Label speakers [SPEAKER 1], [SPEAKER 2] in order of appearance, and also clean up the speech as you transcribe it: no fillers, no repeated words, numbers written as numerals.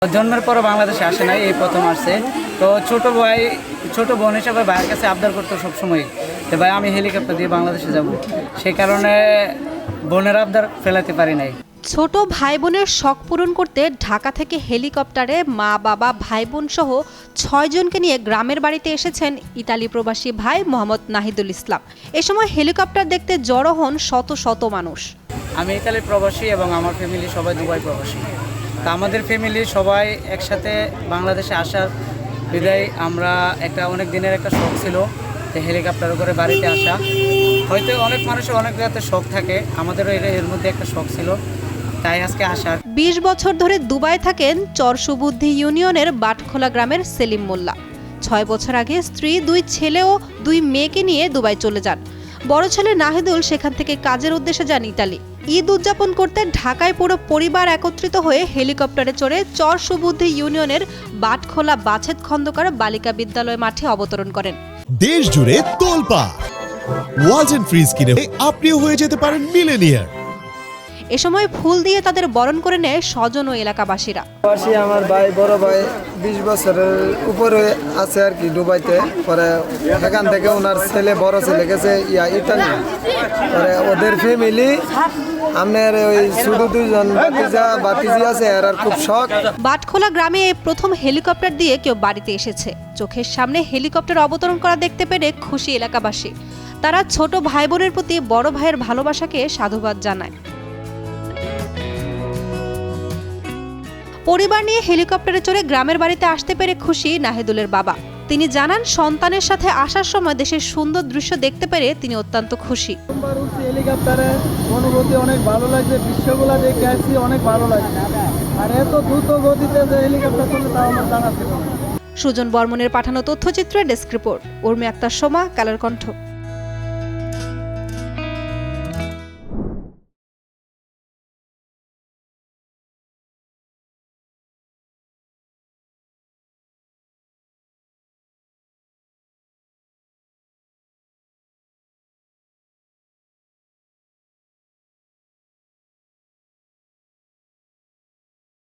[SPEAKER 1] জন্মের পর বাংলাদেশে আসে নাই, এই প্রথম আসছে। তো ছোট বোন হিসাবে ভাইয়ের কাছে আবদার করতো সবসময় যে ভাই আমি হেলিকপ্টার দিয়ে বাংলাদেশে যাব, সেই কারণে বোনের আবদার ফেলাতে পারি নাই।
[SPEAKER 2] ছোট ভাই বোনের শখ পূরণ করতে ঢাকা থেকে হেলিকপ্টারে মা বাবা ভাই বোন সহ ৬ জনকে নিয়ে গ্রামের বাড়িতে এসেছেন ইতালি প্রবাসী ভাই মোহাম্মদ নাহিদুল ইসলাম। এ সময় হেলিকপ্টার দেখতে জড়ো হন শত শত মানুষ।
[SPEAKER 1] আমি ইতালি প্রবাসী এবং আমার ফ্যামিলি সবাই দুবাই প্রবাসী। তা আমাদের ফ্যামিলি সবাই একসাথে বাংলাদেশে আসার বিদায় আমরা অনেক দিনের একটা শখ ছিল যে হেলিকপ্টার করে বাড়িতে আসা। হয়তো অনেক মানুষের অনেক জায়গাতে শখ থাকে, আমাদেরও এর মধ্যে একটা শখ ছিল, তাই আজকে আসার।
[SPEAKER 2] ২০ বছর ধরে দুবাই থাকেন চরসুবুদ্ধি ইউনিয়নের বাটখোলা গ্রামের সেলিম মোল্লা। ৬ বছর আগে স্ত্রী, ২ ছেলে ও ২ মেয়েকে নিয়ে দুবাই চলে যান। বড় ছেলে নাহিদুল সেখান থেকে কাজের উদ্দেশ্যে যান ইতালি। ঈদ উদযাপন করতে ঢাকায় পুরো পরিবার একত্রিত হয়ে হেলিকপ্টারে চড়ে চরসুবুদ্ধি ইউনিয়নের বাটখোলা বাছেদ খন্দকার বালিকা বিদ্যালয় মাঠে অবতরণ করেন।
[SPEAKER 3] দেশ জুড়ে তোলপাড় ওয়ালটন ফ্রিজ কিনে আপনিও হয়ে যেতে পারেন মিলেনিয়ার।
[SPEAKER 2] এ সময় ফুল দিয়ে তাদের বরণ করে নেয় স্বজন ও এলাকাবাসীরা।
[SPEAKER 4] আমার ভাই বড় ভাই ২০ বছরের উপরে আছে আর কি দুবাইতে। পরে এখান থেকে ওনার বড় ছেলে গেছে ইতালি। পরে ওদের ফ্যামিলি আপনার ওই শুধু ২ জন বাতিজি আছে, আর খুব শখ।
[SPEAKER 2] বাটখোলা গ্রামে এই প্রথম হেলিকপ্টার দিয়ে কেউ বাড়িতে এসেছে। চোখের সামনে হেলিকপ্টার অবতরণ করা দেখতে পেরে খুশি এলাকাবাসী। তারা ছোট ভাই বোনের প্রতি বড় ভাইয়ের ভালোবাসাকে সাধুবাদ জানায়। পরিবার নিয়ে হেলিকপ্টারে চড়ে গ্রামের বাড়িতে আসতে পেরে খুশি নাহিদুলের বাবা। তিনি জানান, সন্তানের সাথে আসার সময় দেশের সুন্দর দৃশ্য দেখতে পেরে তিনি অত্যন্ত খুশি।
[SPEAKER 4] হেলিকপ্টারে অনুভূতি অনেক ভালো লাগছে, দৃশ্যগুলো দেখে আসছি, অনেক ভালো লাগছে। আর এত দ্রুত গতিতে যে হেলিকপ্টার চলে তা আমার জানা ছিল না।
[SPEAKER 2] সুজন বর্মনের পাঠানো তথ্যচিত্রে ডেস্ক রিপোর্ট। উর্মি আক্তার সোমা, কালের কণ্ঠ।